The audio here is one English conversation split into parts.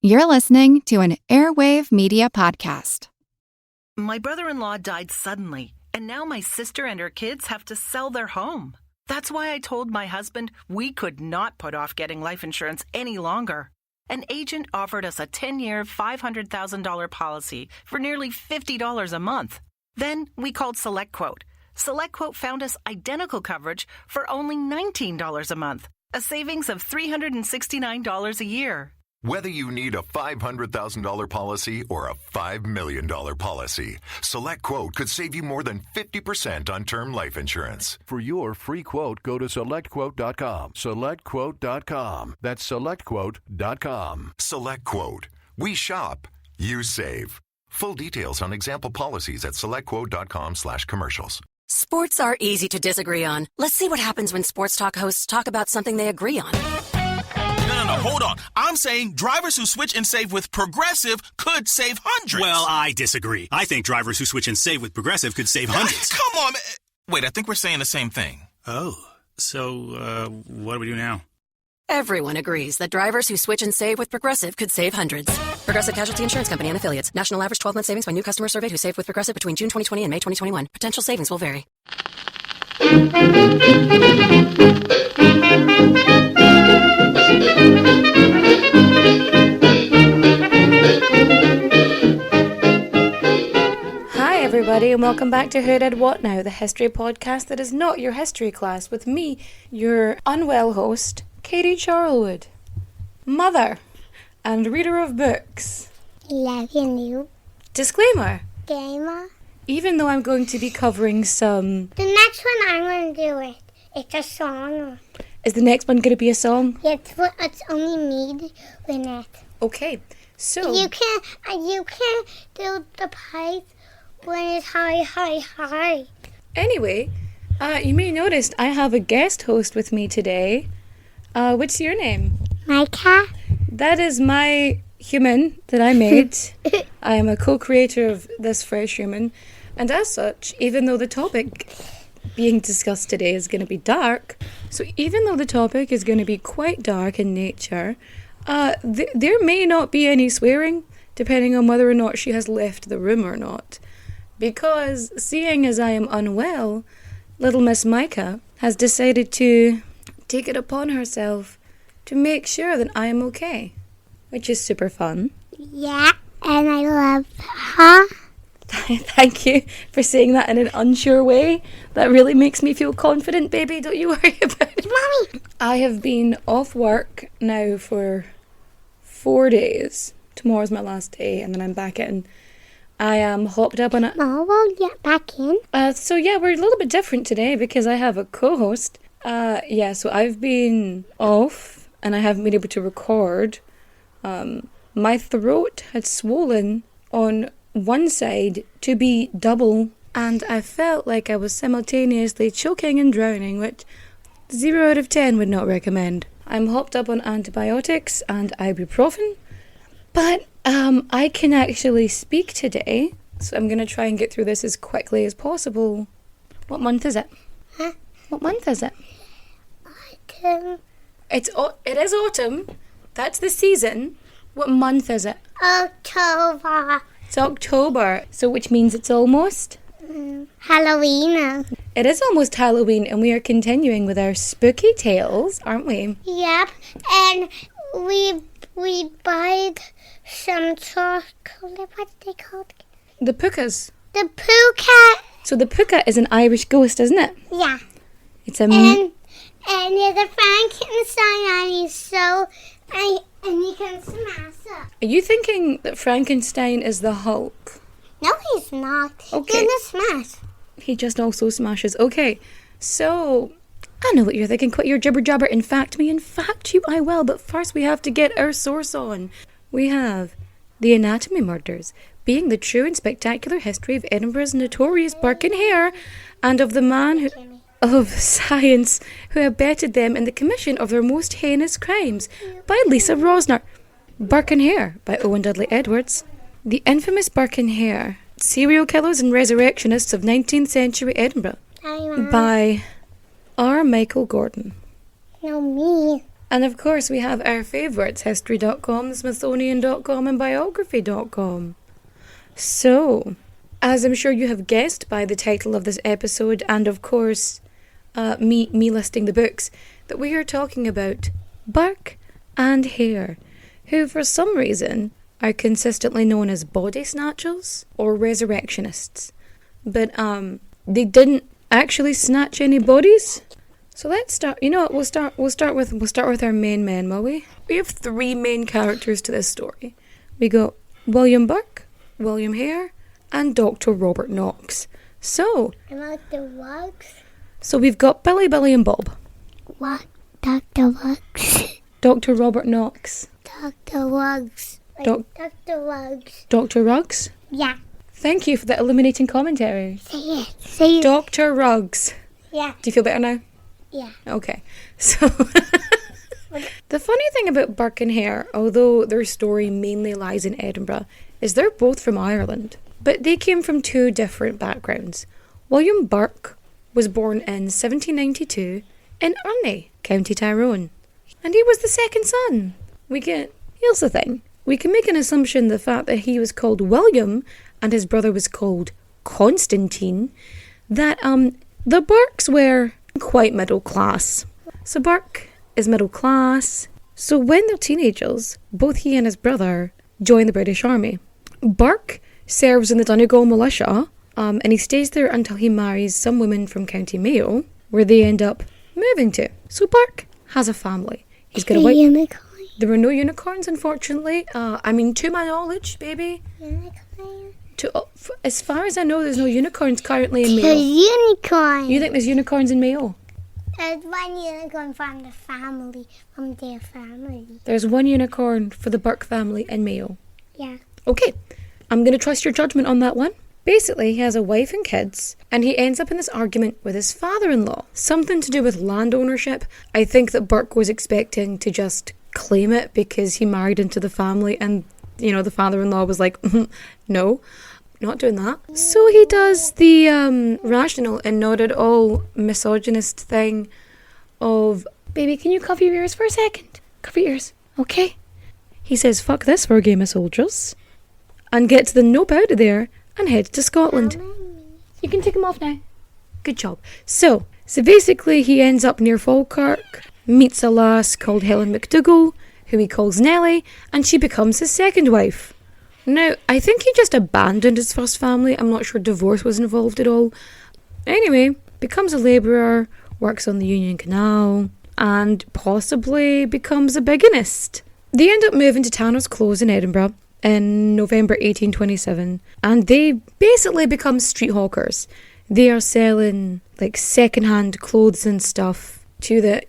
You're listening to an Airwave Media Podcast. My brother-in-law died suddenly, and now my sister and her kids have to sell their home. That's why I told my husband we could not put off getting life insurance any longer. An agent offered us a 10-year, $500,000 policy for nearly $50 a month. Then we called SelectQuote. SelectQuote found us identical coverage for only $19 a month, a savings of $369 a year. Whether you need a $500,000 policy or a $5 million policy, SelectQuote could save you more than 50% on term life insurance. For your free quote, go to SelectQuote.com. SelectQuote.com. That's SelectQuote.com. SelectQuote. We shop, you save. Full details on example policies at SelectQuote.com/commercials. Sports are easy to disagree on. Let's see what happens when sports talk hosts talk about something they agree on. No, hold on. I'm saying drivers who switch and save with Progressive could save hundreds. Well, I disagree. I think drivers who switch and save with Progressive could save hundreds. Come on, man. Wait, I think we're saying the same thing. Oh, so what do we do now? Everyone agrees that drivers who switch and save with Progressive could save hundreds. Progressive Casualty Insurance Company and Affiliates. National average 12-month savings by new customer surveyed who saved with Progressive between June 2020 and May 2021. Potential savings will vary. Hi everybody and welcome back to Who Did What Now, the history podcast that is not your history class, with me, your unwell host, Katie Charlwood, mother and reader of books. Loving you. Disclaimer. Gamer. Even though I'm going to be covering some... The next one I'm going to do it. It's a song. Is the next one going to be a song? Yeah, it's only me doing it. Okay, so... You can do the pipe when it's high, high, high. Anyway, you may notice I have a guest host with me today. What's your name? Micah. That is my human that I made. I am a co-creator of this fresh human. And as such, even though the topic being discussed today is going to be dark, so even though the topic is going to be quite dark in nature, there may not be any swearing, depending on whether or not she has left the room or not. Because, seeing as I am unwell, little Miss Micah has decided to take it upon herself to make sure that I am okay, which is super fun. Yeah, and I love her. Thank you for saying that in an unsure way. That really makes me feel confident, baby. Don't you worry about it. Mommy! I have been off work now for 4 days. Tomorrow's my last day, and then I'm back in. I am hopped up on a... Oh, we'll get back in. So yeah, we're a little bit different today because I have a co-host. So I've been off, and I haven't been able to record. My throat had swollen on one side to be double, and I felt like I was simultaneously choking and drowning, which 0 out of 10 would not recommend. I'm hopped up on antibiotics and ibuprofen, but I can actually speak today, so I'm going to try and get through this as quickly as possible. What month is it? Huh? What month is it? Autumn. It is autumn. That's the season. What month is it? October. It's October, so which means it's almost... Halloween. It is almost Halloween, and we are continuing with our spooky tales, aren't we? Yep, and we bought some chocolate. What's they called? The pukas. The puka. So the puka is an Irish ghost, isn't it? Yeah. It's a... And there's a Frankenstein, and he's so... And he can smash it. Are you thinking that Frankenstein is the Hulk? No, he's not. Okay. He's a smash. He just also smashes. Okay, so... I know what you're thinking. Quit your jibber jabber. In fact you, I will. But first we have to get our source on. We have The Anatomy Murders, being the true and spectacular history of Edinburgh's notorious Burke and Hare, and of the man of science who abetted them in the commission of their most heinous crimes, by Lisa Rosner. Burke and Hare, by Owen Dudley Edwards. The infamous Burke and Hare, serial killers and resurrectionists of 19th century Edinburgh, by R. Michael Gordon. No, me. And of course we have our favourites, history.com, smithsonian.com and biography.com. So, as I'm sure you have guessed by the title of this episode, and of course me listing the books, that we are talking about Burke and Hare, who for some reason are consistently known as Bodysnatchers or resurrectionists. But they didn't actually snatch any bodies. So let's start. You know what? We'll start with our main men, will we? We have 3 main characters to this story. We got William Burke, William Hare, and Dr. Robert Knox. So. And like the Wugs. So we've got Billy, and Bob. What? Dr. Wugs. Dr. Robert Knox. Dr. Wugs. Dr. Wugs. Dr. Ruggs. Yeah. Thank you for the illuminating commentary. Say it. Say it. Dr. Ruggs. Yeah. Do you feel better now? Yeah. Okay. So, the funny thing about Burke and Hare, although their story mainly lies in Edinburgh, is they're both from Ireland. But they came from 2 different backgrounds. William Burke was born in 1792 in Urney, County Tyrone. And he was the second son. Here's the thing. We can make an assumption the fact that he was called William and his brother was called Constantine, that the Burkes were quite middle class. So Burke is middle class. So when they're teenagers, both he and his brother join the British Army. Burke serves in the Donegal militia, and he stays there until he marries some woman from County Mayo, where they end up moving to. So Burke has a family. He's got a white unicorn. There were no unicorns, unfortunately. To my knowledge, baby. Unicorn. As far as I know, there's no unicorns currently in Mayo. There's unicorn. You think there's unicorns in Mayo? There's one unicorn from the family, from their family. There's one unicorn for the Burke family in Mayo. Yeah. Okay, I'm going to trust your judgment on that one. Basically, he has a wife and kids, and he ends up in this argument with his father-in-law. Something to do with land ownership. I think that Burke was expecting to just claim it because he married into the family, and, the father-in-law was like, no, not doing that. So he does the rational and not at all misogynist thing of, baby, can you cover your ears for a second? Cover your ears, okay? He says, fuck this for a game of soldiers, and gets the nope out of there and heads to Scotland. You can take them off now. Good job. So basically he ends up near Falkirk, meets a lass called Helen McDougall, who he calls Nellie, and she becomes his second wife. Now, I think he just abandoned his first family. I'm not sure divorce was involved at all. Anyway, becomes a labourer, works on the Union Canal, and possibly becomes a bigamist. They end up moving to Tanner's Close in Edinburgh in November 1827, and they basically become street hawkers. They are selling second-hand clothes and stuff to the,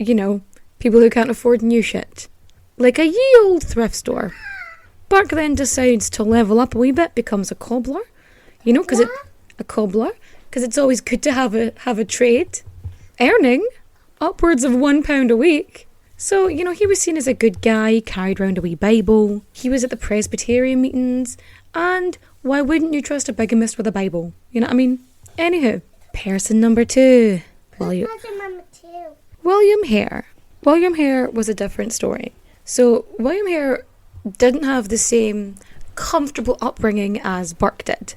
people who can't afford new shit. Like a ye old thrift store. Burke then decides to level up a wee bit, becomes a cobbler, because it's always good to have a trade, earning upwards of £1 a week. So, he was seen as a good guy, he carried around a wee Bible, he was at the Presbyterian meetings, and why wouldn't you trust a bigamist with a Bible? You know what I mean? Anywho, person number 2. William Hare. William Hare was a different story. So, William Hare didn't have the same comfortable upbringing as Burke did.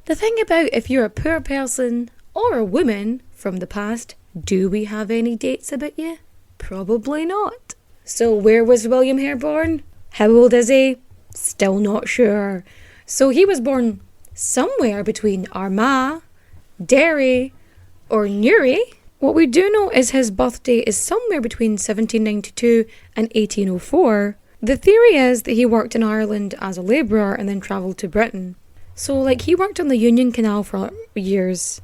The thing about if you're a poor person or a woman from the past, do we have any dates about you? Probably not. So where was William Hare born? How old is he? Still not sure. So he was born somewhere between Armagh, Derry, or Newry. What we do know is his birthday is somewhere between 1792 and 1804. The theory is that he worked in Ireland as a labourer and then travelled to Britain. So, he worked on the Union Canal for years,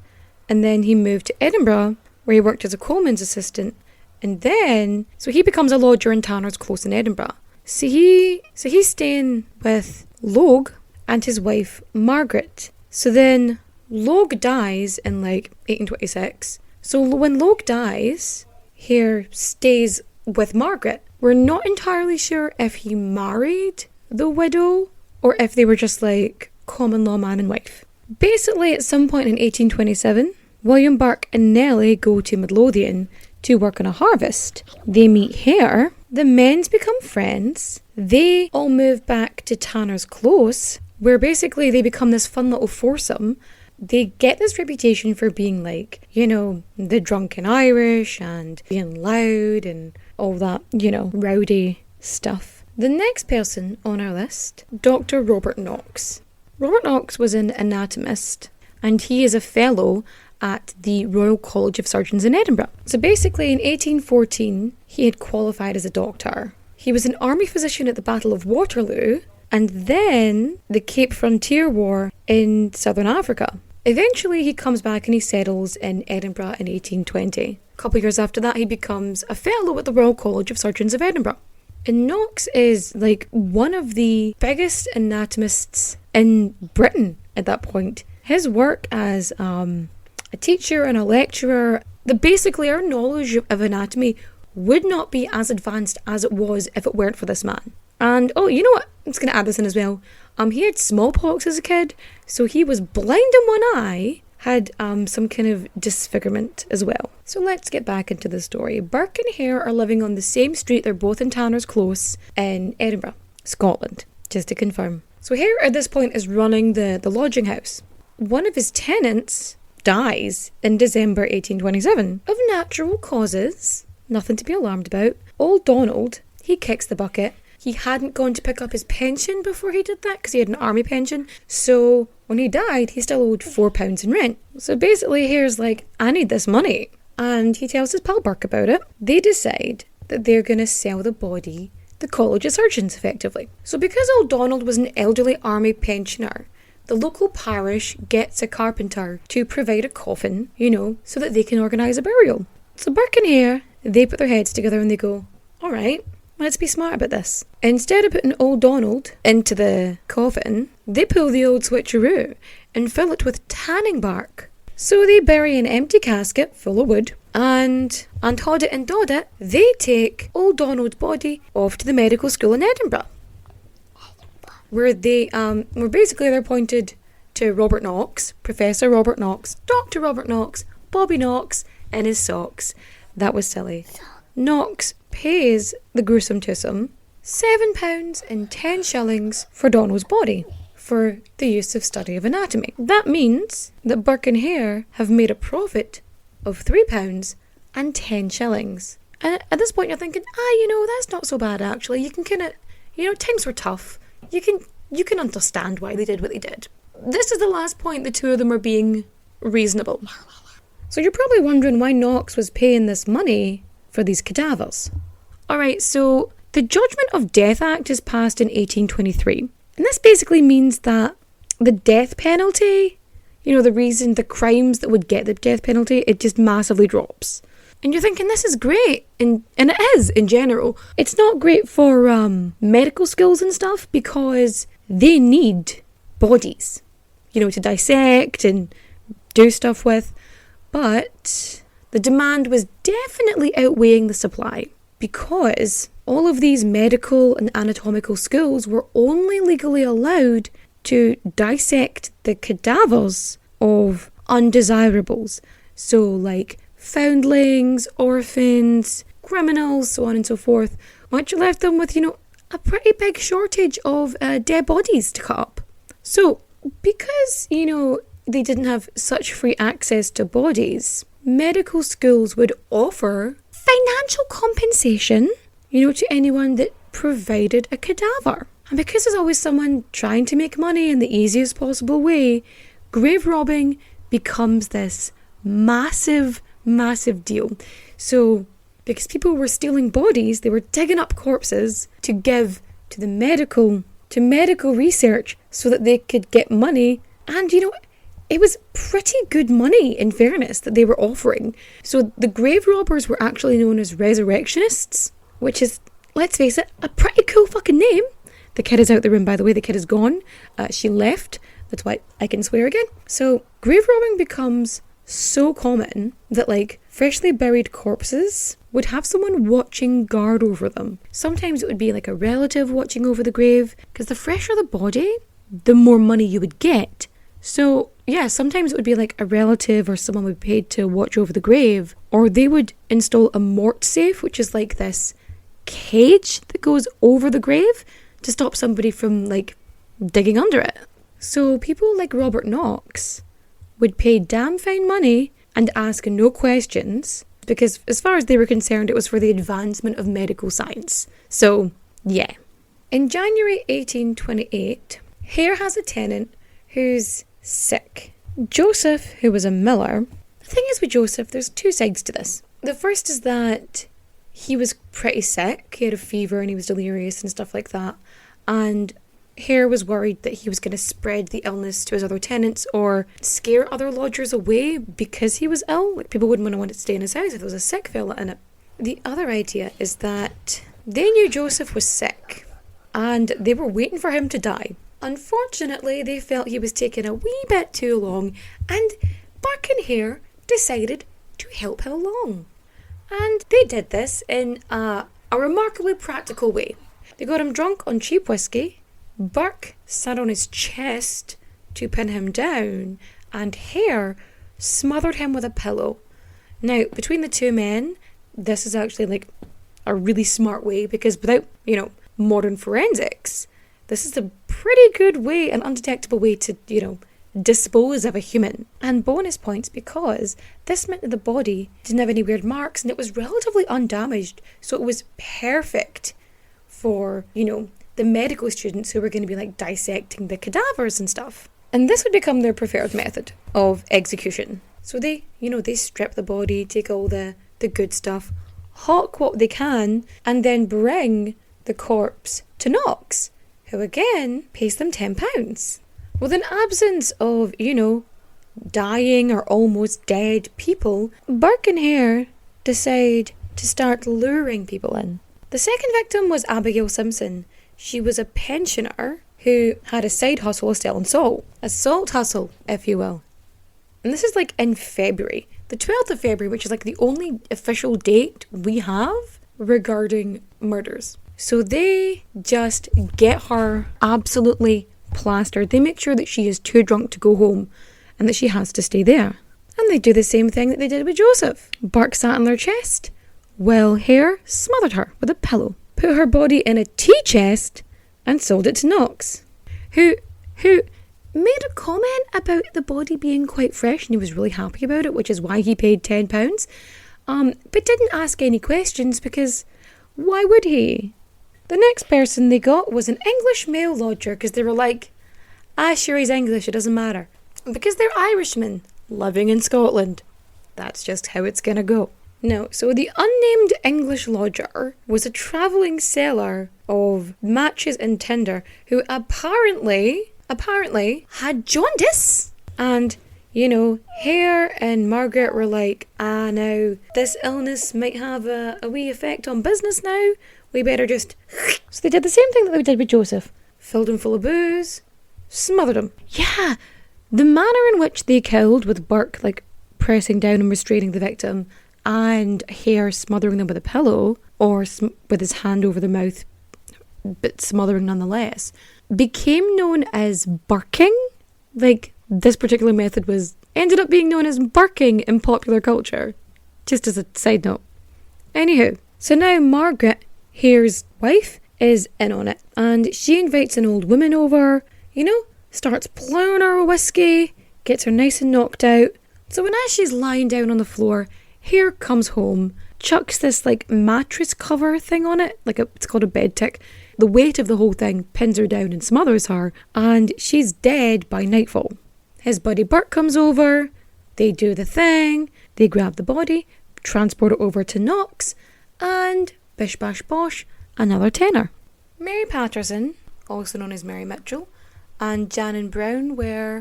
and then he moved to Edinburgh, where he worked as a coalman's assistant, and then, so he becomes a lodger in Tanner's Close in Edinburgh. So he's staying with Logue and his wife, Margaret. So then, Logue dies in, 1826. So when Logue dies, Hare stays with Margaret. We're not entirely sure if he married the widow or if they were just common law man and wife. Basically, at some point in 1827, William Burke and Nellie go to Midlothian to work on a harvest. They meet Hare, The men's become friends. They all move back to Tanner's Close, where basically they become this fun little foursome. They get this reputation for being like, the drunken Irish and being loud and all that, rowdy stuff. The next person on our list, Dr. Robert Knox. Robert Knox was an anatomist, and he is a fellow at the Royal College of Surgeons in Edinburgh. So basically in 1814, he had qualified as a doctor. He was an army physician at the Battle of Waterloo, and then the Cape Frontier War in southern Africa. Eventually he comes back and he settles in Edinburgh in 1820. A couple of years after that he becomes a fellow at the Royal College of Surgeons of Edinburgh. And Knox is like one of the biggest anatomists in Britain at that point. His work as a teacher and a lecturer, basically our knowledge of anatomy would not be as advanced as it was if it weren't for this man. And, you know what? I'm just going to add this in as well. He had smallpox as a kid, so he was blind in one eye, had some kind of disfigurement as well. So let's get back into the story. Burke and Hare are living on the same street. They're both in Tanner's Close in Edinburgh, Scotland, just to confirm. So Hare at this point is running the lodging house. One of his tenants dies in December 1827 of natural causes. Nothing to be alarmed about. Old Donald, he kicks the bucket. He hadn't gone to pick up his pension before he did that because he had an army pension. So when he died, he still owed £4 in rent. So basically, Hare's like, I need this money. And he tells his pal Burke about it. They decide that they're going to sell the body, the College of Surgeons, effectively. So because old Donald was an elderly army pensioner, the local parish gets a carpenter to provide a coffin, so that they can organise a burial. So Burke and Hare, they put their heads together and they go, all right, let's be smart about this. Instead of putting old Donald into the coffin, they pull the old switcheroo and fill it with tanning bark. So they bury an empty casket full of wood, and hod it and dod it, they take old Donald's body off to the medical school in Edinburgh, where they're pointed to Robert Knox, Professor Robert Knox, Dr. Robert Knox, Bobby Knox, in his socks. That was silly. Knox pays the gruesome twosome £7.10 for Donald's body for the use of study of anatomy. That means that Burke and Hare have made a profit of £3.10. And at this point you're thinking, that's not so bad actually. You can kind of, times were tough. You can understand why they did what they did. This is the last point the two of them are being reasonable. So you're probably wondering why Knox was paying this money for these cadavers. Alright, so the Judgment of Death Act is passed in 1823. And this basically means that the death penalty, the crimes that would get the death penalty, it just massively drops. And you're thinking, this is great. And it is, in general. It's not great for medical schools and stuff because they need bodies, to dissect and do stuff with. But the demand was definitely outweighing the supply because all of these medical and anatomical schools were only legally allowed to dissect the cadavers of undesirables. So like foundlings, orphans, criminals, so on and so forth, which left them with, a pretty big shortage of dead bodies to cut up. So because, they didn't have such free access to bodies, medical schools would offer financial compensation, to anyone that provided a cadaver. And because there's always someone trying to make money in the easiest possible way, grave robbing becomes this massive deal. So because people were stealing bodies, they were digging up corpses to give to medical research so that they could get money. And it was pretty good money, in fairness, that they were offering. So the grave robbers were actually known as resurrectionists, which is, let's face it, a pretty cool fucking name. The kid is out the room, by the way. The kid is gone. She left. That's why I can swear again. So grave robbing becomes so common that freshly buried corpses would have someone watching guard over them. Sometimes it would be a relative watching over the grave, because the fresher the body, the more money you would get. So yeah, sometimes it would be a relative or someone would be paid to watch over the grave, or they would install a mort safe, which is this cage that goes over the grave to stop somebody from, like, digging under it. So people like Robert Knox would pay damn fine money and ask no questions, because as far as they were concerned, it was for the advancement of medical science. So, yeah. In January 1828, Hare has a tenant who's sick. Joseph, who was a miller. The thing is with Joseph, there's two sides to this. The first is that he was pretty sick. He had a fever and he was delirious and stuff like that. And Hare was worried that he was going to spread the illness to his other tenants or scare other lodgers away because he was ill. Like, people wouldn't want to stay in his house if there was a sick fella in it. The other idea is that they knew Joseph was sick and they were waiting for him to die. Unfortunately, they felt he was taking a wee bit too long, and Burke and Hare decided to help him along. And they did this in a remarkably practical way. They got him drunk on cheap whiskey. Burke sat on his chest to pin him down, and Hare smothered him with a pillow. Now, between the two men, this is actually like a really smart way, because without, modern forensics, this is a pretty good way, an undetectable way to, dispose of a human. And bonus points because this meant that the body didn't have any weird marks and it was relatively undamaged. So it was perfect for, the medical students who were going to be like dissecting the cadavers and stuff. And this would become their preferred method of execution. So they strip the body, take all the good stuff, hawk what they can, and then bring the corpse to Knox, who again pays them £10. With an absence of, dying or almost dead people, Burke and Hare decide to start luring people in. The second victim was Abigail Simpson. She was a pensioner who had a side hustle of selling salt. A salt hustle, if you will. And this is like in February. The 12th of February, which is like the only official date we have regarding murders. So they just get her absolutely plastered. They make sure that she is too drunk to go home and that she has to stay there. And they do the same thing that they did with Joseph. Burke sat on their chest, while Hare smothered her with a pillow, put her body in a tea chest and sold it to Knox, who made a comment about the body being quite fresh and he was really happy about it, which is why he paid £10, but didn't ask any questions because why would he? The next person they got was an English male lodger, because they were like, sure, he's English, it doesn't matter. Because they're Irishmen living in Scotland. That's just how it's gonna go. No, so the unnamed English lodger was a travelling seller of matches and tinder who apparently had jaundice. And, Hare and Margaret were like, now, this illness might have a wee effect on business now. We better just... So they did the same thing that they did with Joseph. Filled him full of booze, smothered him. Yeah, the manner in which they killed, with Burke, pressing down and restraining the victim, and Hare smothering them with a pillow, or with his hand over their mouth, but smothering nonetheless, became known as burking. This particular method ended up being known as burking in popular culture. Just as a side note. Anywho, so now Margaret, Hare's wife, is in on it, and she invites an old woman over, starts plowing her with whiskey, gets her nice and knocked out. So when as she's lying down on the floor, Hare comes home, chucks this mattress cover thing on it, it's called a bed tick. The weight of the whole thing pins her down and smothers her, and she's dead by nightfall. His buddy Burke comes over, they do the thing, they grab the body, transport it over to Knox, and bish bash bosh, another tenner. Mary Patterson, also known as Mary Mitchell, and Janin Brown may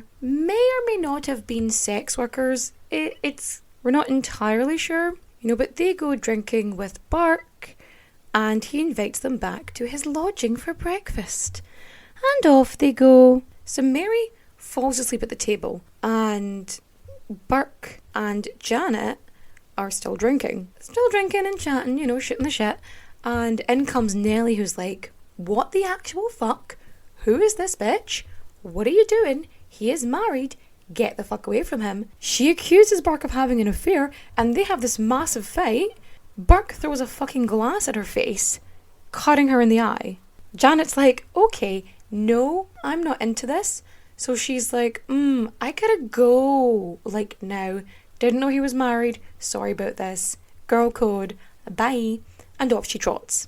or may not have been sex workers. We're not entirely sure, but they go drinking with Burke, and he invites them back to his lodging for breakfast. And off they go. So Mary falls asleep at the table, and Burke and Janet are still drinking and chatting, shooting the shit. And in comes Nellie, who's like, what the actual fuck? Who is this bitch? What are you doing? He is married. Get the fuck away from him. She accuses Burke of having an affair, and they have this massive fight. Burke throws a fucking glass at her face. cutting her in the eye. Janet's like, okay, no, I'm not into this. So she's like, I gotta go, like, now. Didn't know he was married, sorry about this. Girl code, bye. And off she trots.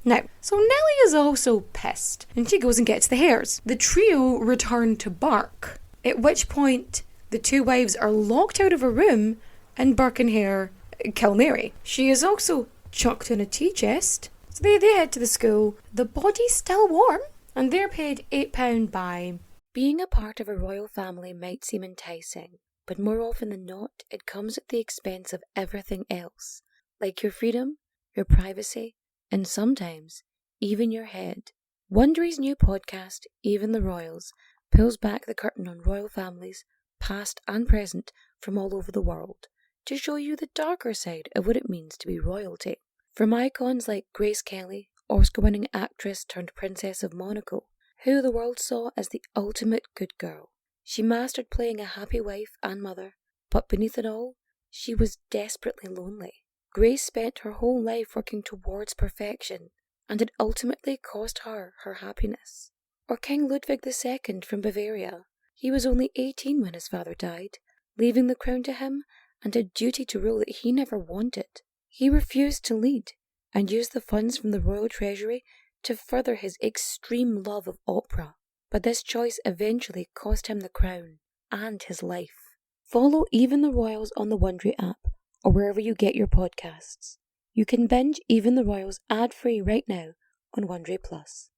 Now, so Nellie is also pissed, and she goes and gets the hares. The trio return to Burke, at which point the two wives are locked out of a room, and Burke and Hare kill Mary. She is also chucked in a tea chest. So they head to the school. The body's still warm, and they're paid £8 by... Being a part of a royal family might seem enticing, but more often than not, it comes at the expense of everything else, like your freedom, your privacy, and sometimes even your head. Wondery's new podcast, Even the Royals, pulls back the curtain on royal families, past and present, from all over the world, to show you the darker side of what it means to be royalty. From icons like Grace Kelly, Oscar-winning actress turned Princess of Monaco, who the world saw as the ultimate good girl. She mastered playing a happy wife and mother, but beneath it all, she was desperately lonely. Grace spent her whole life working towards perfection, and it ultimately cost her her happiness. Or King Ludwig II from Bavaria. He was only 18 when his father died, leaving the crown to him and a duty to rule that he never wanted. He refused to lead, and used the funds from the royal treasury to further his extreme love of opera, but this choice eventually cost him the crown and his life. Follow Even the Royals on the Wondery app or wherever you get your podcasts. You can binge Even the Royals ad-free right now on Wondery Plus.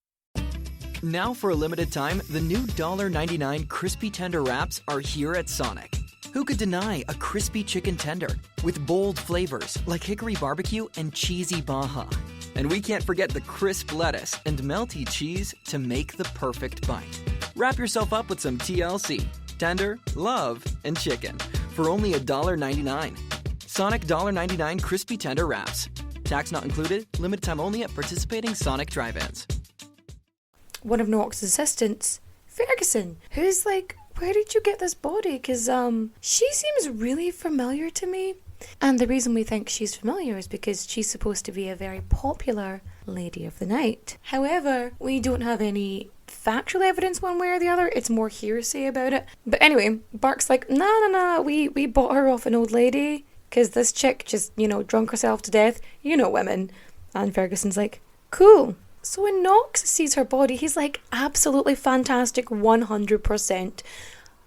Now for a limited time, the new $1.99 crispy tender wraps are here at Sonic. Who could deny a crispy chicken tender with bold flavors like hickory barbecue and cheesy Baja? And we can't forget the crisp lettuce and melty cheese to make the perfect bite. Wrap yourself up with some TLC, tender, love, and chicken for only $1.99. Sonic $1.99 crispy tender wraps. Tax not included, limited time only at participating Sonic drive-ins. One of Knox's assistants, Ferguson, who's like, where did you get this body? Because she seems really familiar to me. And the reason we think she's familiar is because she's supposed to be a very popular lady of the night. However, we don't have any factual evidence one way or the other. It's more hearsay about it. But anyway, Burke's like, nah, we bought her off an old lady because this chick just, drunk herself to death. You know women. And Ferguson's like, cool. So when Knox sees her body, he's like, absolutely fantastic, 100%.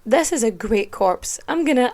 This is a great corpse. I'm gonna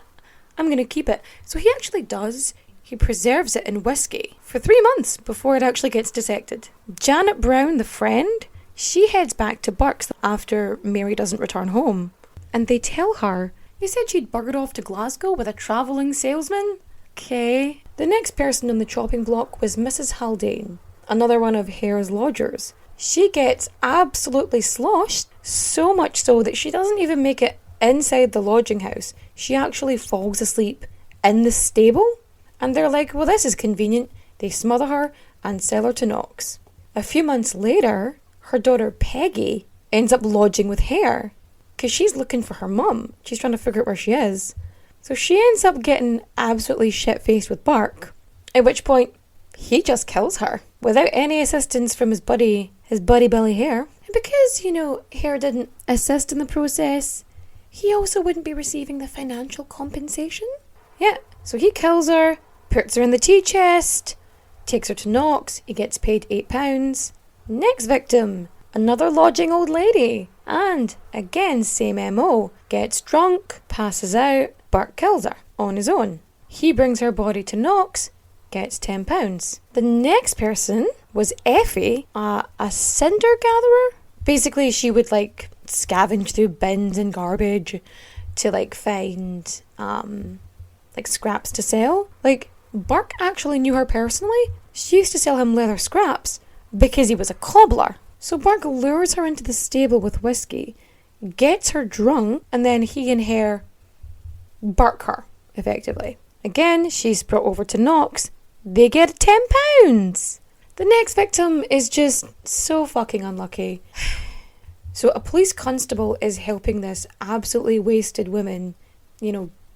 keep it. So he actually does. He preserves it in whiskey for 3 months before it actually gets dissected. Janet Brown, the friend, she heads back to Burke's after Mary doesn't return home. And they tell her, you said she'd buggered off to Glasgow with a travelling salesman? Okay. The next person on the chopping block was Mrs. Haldane, another one of Hare's lodgers. She gets absolutely sloshed, so much so that she doesn't even make it inside the lodging house. She actually falls asleep in the stable. And they're like, well, this is convenient. They smother her and sell her to Knox. A few months later, her daughter Peggy ends up lodging with Hare because she's looking for her mum. She's trying to figure out where she is. So she ends up getting absolutely shit-faced with Burke, at which point he just kills her without any assistance from his buddy Billy Hare. And because, Hare didn't assist in the process, he also wouldn't be receiving the financial compensation. Yeah, so he kills her, puts her in the tea chest, takes her to Knox, he gets paid £8. Next victim, another lodging old lady. And, again, same MO. Gets drunk, passes out, Burke kills her on his own. He brings her body to Knox, gets £10. The next person was Effie, a cinder gatherer. Basically, she would, scavenge through bins and garbage to, find, scraps to sell. Burke actually knew her personally. She used to sell him leather scraps because he was a cobbler. So Burke lures her into the stable with whiskey, gets her drunk, and then he and Hare Burke her, effectively. Again, she's brought over to Knox. They get £10. The next victim is just so fucking unlucky. So a police constable is helping this absolutely wasted woman,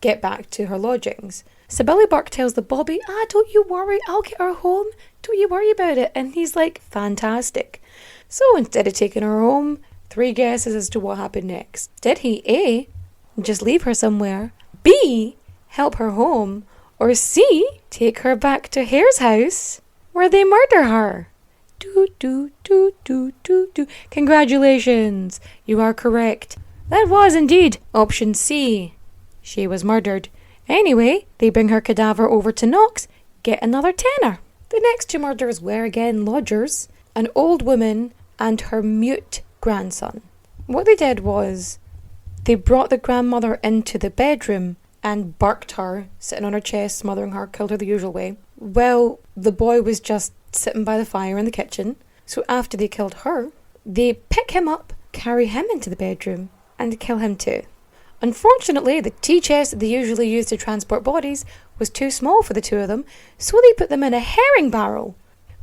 get back to her lodgings. So Billy Burke tells the Bobby, don't you worry, I'll get her home. Don't you worry about it. And he's like, fantastic. So instead of taking her home, 3 guesses as to what happened next. Did he A, just leave her somewhere, B, help her home, or C, take her back to Hare's house where they murder her? Congratulations, you are correct. That was indeed option C. She was murdered. Anyway, they bring her cadaver over to Knox, get another tenner. The next 2 murders were again lodgers, an old woman and her mute grandson. What they did was they brought the grandmother into the bedroom and burked her, sitting on her chest, smothering her, killed her the usual way. Well, the boy was just sitting by the fire in the kitchen. So after they killed her, they pick him up, carry him into the bedroom, and kill him too. Unfortunately, the tea chest that they usually use to transport bodies was too small for the 2 of them, so they put them in a herring barrel.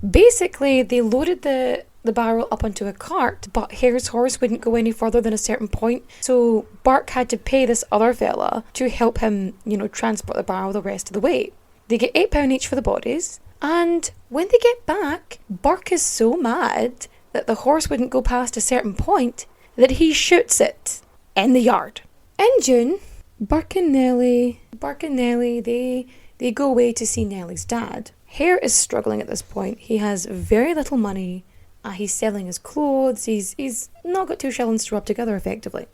Basically, they loaded the barrel up onto a cart, but Hare's horse wouldn't go any further than a certain point, so Burke had to pay this other fella to help him, transport the barrel the rest of the way. They get £8 each for the bodies, and when they get back, Burke is so mad that the horse wouldn't go past a certain point that he shoots it in the yard. In June, Burke and Nellie, they go away to see Nellie's dad. Hare is struggling at this point. He has very little money. He's selling his clothes. He's not got 2 shillings to rub together effectively.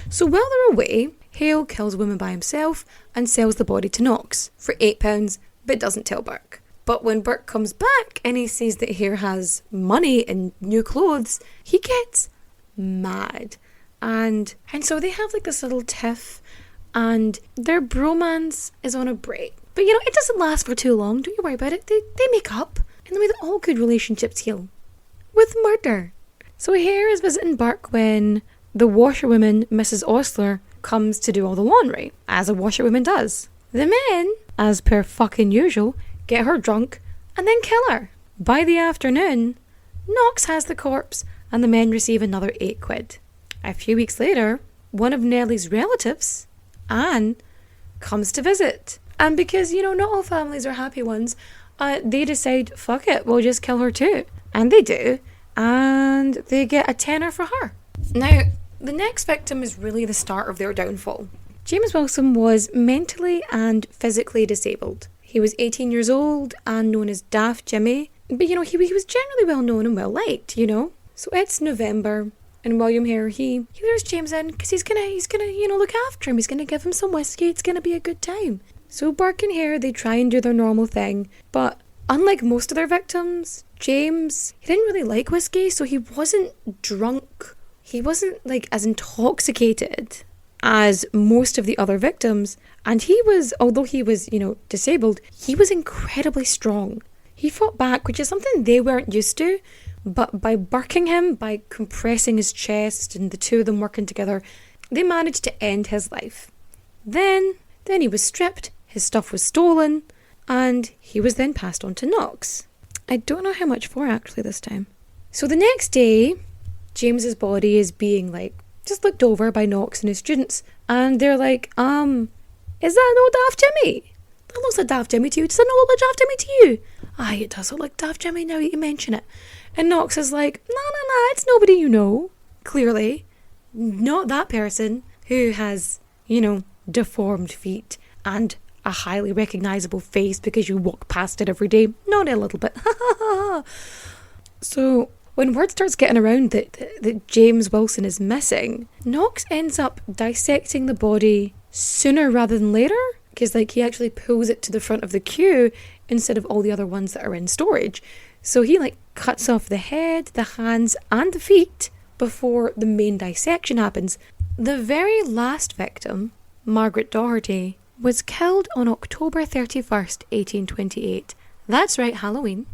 So while they're away, Hale kills a woman by himself and sells the body to Knox for £8, but doesn't tell Burke. But when Burke comes back and he sees that Hare has money and new clothes, he gets mad. And so they have like this little tiff, and their bromance is on a break. But it doesn't last for too long. Don't you worry about it. They make up in the way that all good relationships heal. With murder. So Hare is visiting Burke when the washerwoman, Mrs. Ostler, comes to do all the laundry, as a washerwoman does. The men, as per fucking usual, get her drunk and then kill her. By the afternoon, Knox has the corpse and the men receive another £8. A few weeks later, one of Nellie's relatives, Anne, comes to visit. And because, not all families are happy ones, they decide, fuck it, we'll just kill her too. And they do. And they get a tenner for her. Now, the next victim is really the start of their downfall. James Wilson was mentally and physically disabled. He was 18 years old and known as Daft Jimmy. But, he was generally well known and well liked, So it's November. And William Hare, he lures James in because he's gonna, look after him. He's gonna give him some whiskey. It's gonna be a good time. So Burke and Hare, they try and do their normal thing. But unlike most of their victims, James, he didn't really like whiskey, so he wasn't drunk. He wasn't, as intoxicated as most of the other victims. And he was, although he was, disabled, he was incredibly strong. He fought back, which is something they weren't used to. But by burking him, by compressing his chest and the 2 of them working together, they managed to end his life. Then he was stripped, his stuff was stolen, and he was then passed on to Knox. I don't know how much for actually this time. So the next day, James's body is being just looked over by Knox and his students, and they're like, is that no Daft Jimmy? That looks like Daft Jimmy to you. Does that not look like Daft Jimmy to you? Aye, it does look like Daft Jimmy now that you mention it. And Knox is like, no, it's nobody you know. Clearly, not that person who has, deformed feet and a highly recognisable face because you walk past it every day. Not a little bit. So when word starts getting around that James Wilson is missing, Knox ends up dissecting the body sooner rather than later. Because he actually pulls it to the front of the queue instead of all the other ones that are in storage. So he cuts off the head, the hands and the feet before the main dissection happens. The very last victim, Margaret Doherty, was killed on October 31st, 1828. That's right, Halloween.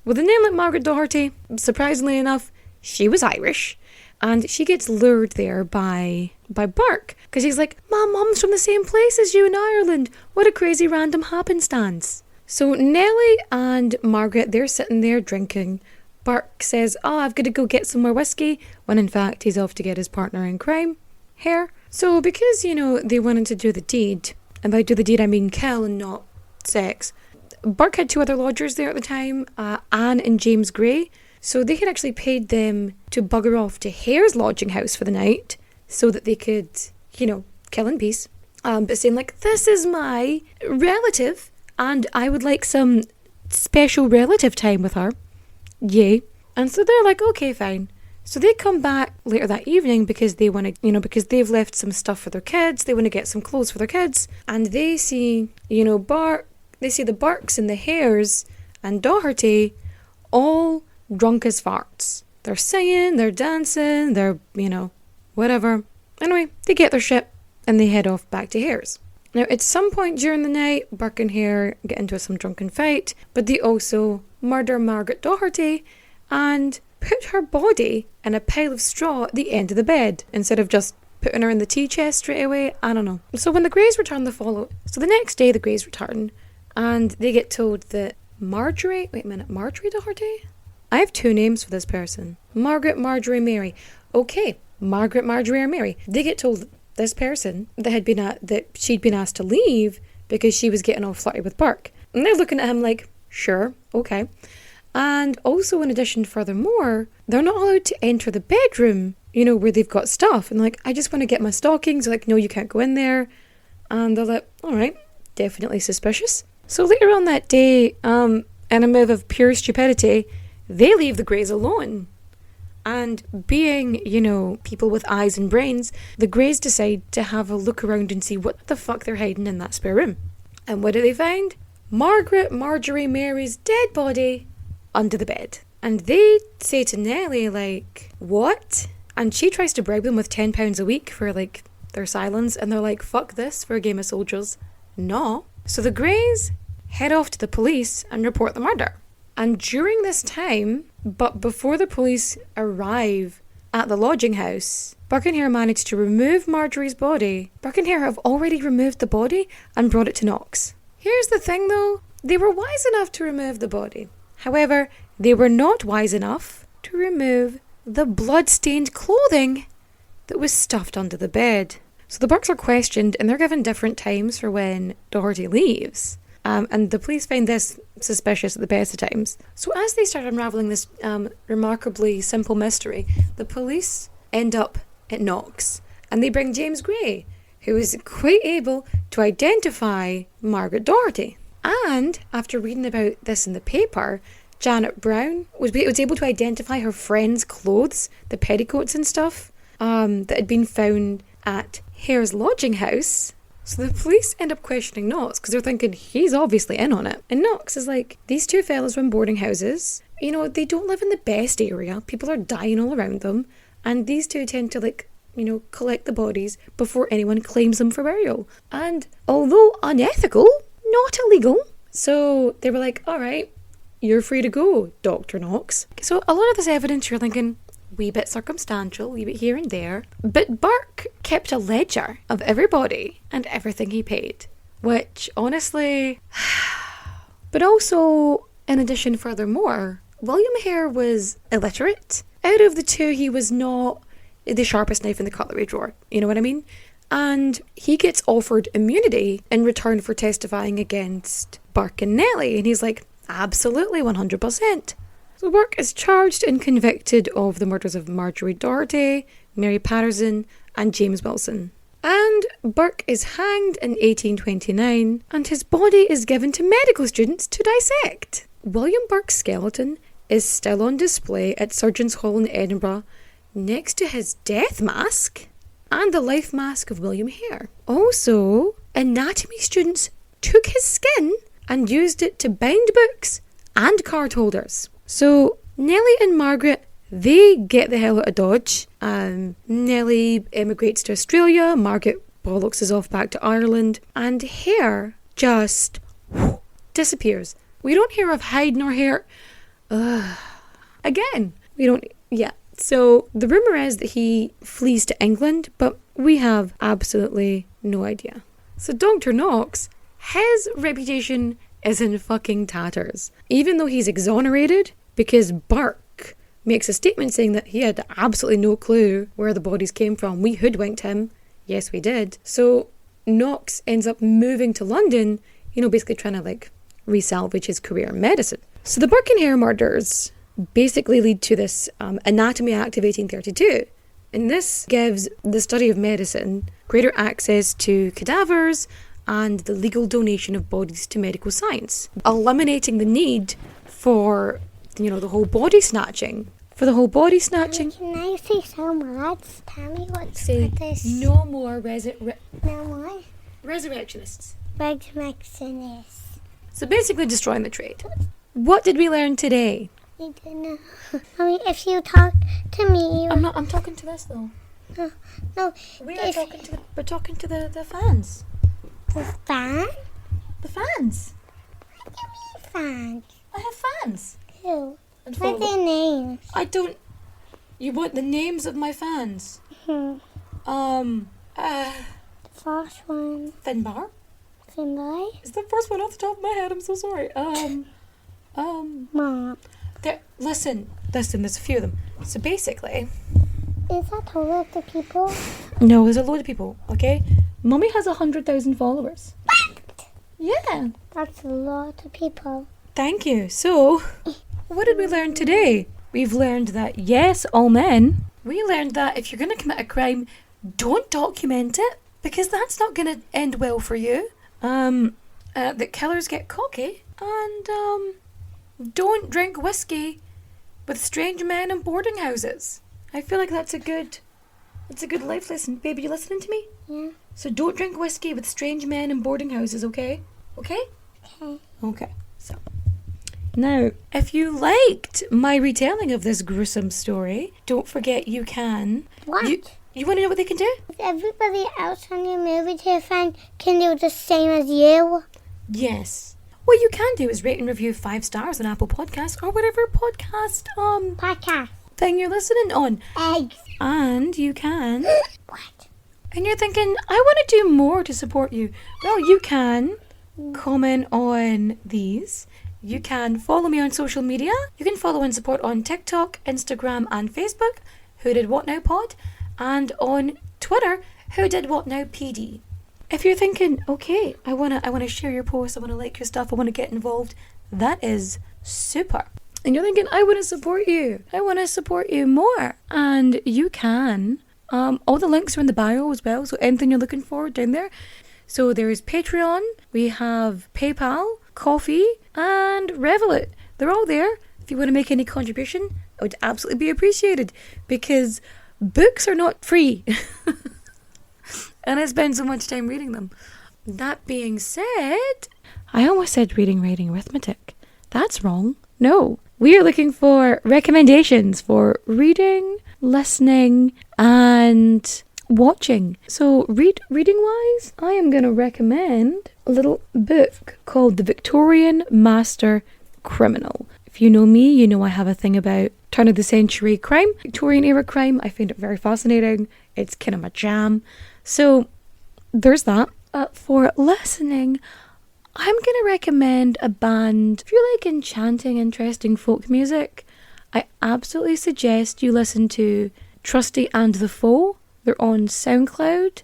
With a name like Margaret Doherty, surprisingly enough, she was Irish. And she gets lured there by Burke. Because he's like, Mum's from the same place as you in Ireland. What a crazy random happenstance. So Nellie and Margaret, they're sitting there drinking. Burke says, I've got to go get some more whiskey. When in fact, he's off to get his partner in crime, Hare. So because, they wanted to do the deed, and by do the deed I mean kill and not sex. Burke had 2 other lodgers there at the time, Anne and James Gray. So they had actually paid them to bugger off to Hare's lodging house for the night so that they could, kill in peace. But saying like, this is my relative and I would like some special relative time with her. Yay. And so they're like, okay, fine. So they come back later that evening because they want to, because they've left some stuff for their kids. They want to get some clothes for their kids. And they see, they see the Burkes and the Hares and Doherty all drunk as farts. They're singing, they're dancing, they're, whatever. Anyway, they get their shit and they head off back to Hare's. Now, at some point during the night, Burke and Hare get into some drunken fight, but they also murder Margaret Doherty and put her body in a pile of straw at the end of the bed instead of just putting her in the tea chest straight away. I don't know. So when the Greys return the next day the Greys return and they get told that Marjorie Doherty? I have 2 names for this person. Margaret, Marjorie, Mary. Okay, Margaret, Marjorie, or Mary. They get told this person that she'd been asked to leave because she was getting all flirty with Burke. And they're looking at him like, sure, okay. And also, in addition, furthermore, they're not allowed to enter the bedroom, where they've got stuff. And like, I just want to get my stockings. They're like, no, you can't go in there. And they're like, all right, definitely suspicious. So later on that day, in a move of pure stupidity, they leave the Greys alone. And being, people with eyes and brains, the Greys decide to have a look around and see what the fuck they're hiding in that spare room. And what do they find? Margaret, Marjorie, Mary's dead body under the bed. And they say to Nellie, like, what? And she tries to bribe them with £10 a week for, like, their silence. And they're like, fuck this for a game of soldiers. No. So the Greys head off to the police and report the murder. And during this time, but before the police arrive at the lodging house, Burke and Hare managed to remove Marjorie's body. Burke and Hare have already removed the body and brought it to Knox. Here's the thing though, they were wise enough to remove the body. However, they were not wise enough to remove the blood-stained clothing that was stuffed under the bed. So the Burkes are questioned and they're given different times for when Doherty leaves. And the police find this suspicious at the best of times. So as they start unravelling this remarkably simple mystery, the police end up at Knox. And they bring James Gray, who is quite able to identify Margaret Doherty. And after reading about this in the paper, Janet Brown was able to identify her friend's clothes, the petticoats and stuff, that had been found at Hare's lodging house. So the police end up questioning Knox because they're thinking he's obviously in on it. And Knox is like, these 2 fellas run boarding houses. They don't live in the best area. People are dying all around them. And these 2 tend to collect the bodies before anyone claims them for burial. And although unethical, not illegal. So they were like, all right, you're free to go, Dr. Knox. So a lot of this evidence you're thinking, wee bit circumstantial, wee bit here and there. But Burke kept a ledger of everybody and everything he paid. Which, honestly... But also, in addition, furthermore, William Hare was illiterate. Out of the 2, he was not the sharpest knife in the cutlery drawer. You know what I mean? And he gets offered immunity in return for testifying against Burke and Nellie. And he's like, absolutely, 100%. So Burke is charged and convicted of the murders of Marjorie Doherty, Mary Patterson, and James Wilson. And Burke is hanged in 1829, and his body is given to medical students to dissect. William Burke's skeleton is still on display at Surgeons' Hall in Edinburgh, next to his death mask and the life mask of William Hare. Also, anatomy students took his skin and used it to bind books and card holders. So Nellie and Margaret, they get the hell out of Dodge. Nellie emigrates to Australia. Margaret bollockses off back to Ireland. And Hare just disappears. We don't hear of hide nor hair. Again, we don't... Yeah. So the rumour is that he flees to England, but we have absolutely no idea. So Dr. Knox, his reputation is in fucking tatters. Even though he's exonerated, because Burke makes a statement saying that he had absolutely no clue where the bodies came from. We hoodwinked him. Yes, we did. So Knox ends up moving to London basically trying to like re-salvage his career in medicine. So the Burke and Hare murders basically lead to this Anatomy Act of 1832. And this gives the study of medicine greater access to cadavers and the legal donation of bodies to medical science, eliminating the need for, the whole body snatching. Can I say some words? Tell me what's with this. No more No more? resurrectionists. Resurrectionists. So basically destroying the trade. What did we learn today? I don't know. Mommy, if you talk to me... I'm talking to this though. No. We're talking to the fans. The fan? The fans. What do you mean fans? I have fans. Who? And What are their names? I don't... You want the names of my fans? The first one. Finbar. Finbar? Is the first one off the top of my head? I'm so sorry. Mom. Listen, there's a few of them. So basically... Is that all of the people? No, there's a load of people, okay? Mummy has 100,000 followers. What? Yeah. That's a lot of people. Thank you. So, what did we learn today? We've learned that, yes, all men. We learned that if you're going to commit a crime, don't document it, because that's not going to end well for you. That killers get cocky, and don't drink whiskey with strange men in boarding houses. I feel like that's a good life lesson. Baby, you listening to me? Yeah. So don't drink whiskey with strange men in boarding houses, okay? Okay? Okay. Okay. So, now, if you liked my retelling of this gruesome story, don't forget you can... What? You want to know what they can do? If everybody else on your movie tier fan can do the same as you. Yes. What you can do is rate and review 5 stars on Apple Podcasts or whatever podcast thing you're listening on. Eggs. And you can... What? And you're thinking, I want to do more to support you. Well, you can comment on these. You can follow me on social media. You can follow and support on TikTok, Instagram and Facebook, Who Did What Now Pod, and on Twitter, Who Did What Now PD. If you're thinking, okay, I wanna share your posts, I wanna like your stuff, I wanna get involved, that is super. And you're thinking, I wanna support you more. And you can. All the links are in the bio as well, so anything you're looking for down there. So there's Patreon, we have PayPal, Coffee, and Revolut. They're all there. If you want to make any contribution, I would absolutely be appreciated, because books are not free. And I spend so much time reading them. That being said, I almost said reading, writing, arithmetic. That's wrong. No. We are looking for recommendations for reading, listening, and watching. So reading-wise, I am going to recommend a little book called The Victorian Master Criminal. If you know me, you know I have a thing about turn of the century crime, Victorian era crime. I find it very fascinating. It's kind of my jam. So there's that. For listening, I'm going to recommend a band. If you like enchanting, interesting folk music, I absolutely suggest you listen to Trusty and the Foe. They're on SoundCloud.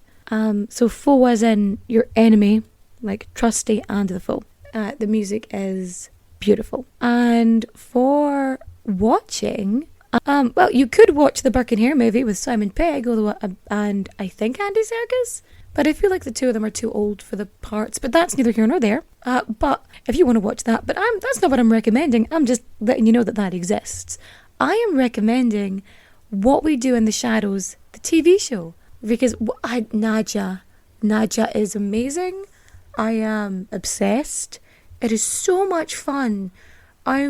So foe as in your enemy, like Trusty and the Foe. The music is beautiful. And for watching, well, you could watch the Burke and Hare movie with Simon Pegg, and I think Andy Serkis. But I feel like the two of them are too old for the parts. But that's neither here nor there. But if you want to watch that, but that's not what I'm recommending. I'm just letting you know that exists. I am recommending What We Do in the Shadows, the TV show, because Nadja is amazing. I am obsessed. It is so much fun. I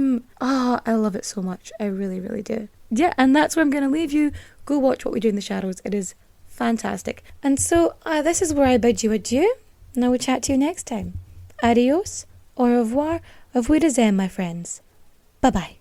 love it so much. I really, really do. Yeah, and that's where I'm going to leave you. Go watch What We Do in the Shadows. It is fantastic. And so this is where I bid you adieu, and I will chat to you next time. Adios, au revoir, auf Wiedersehen, my friends. Bye-bye.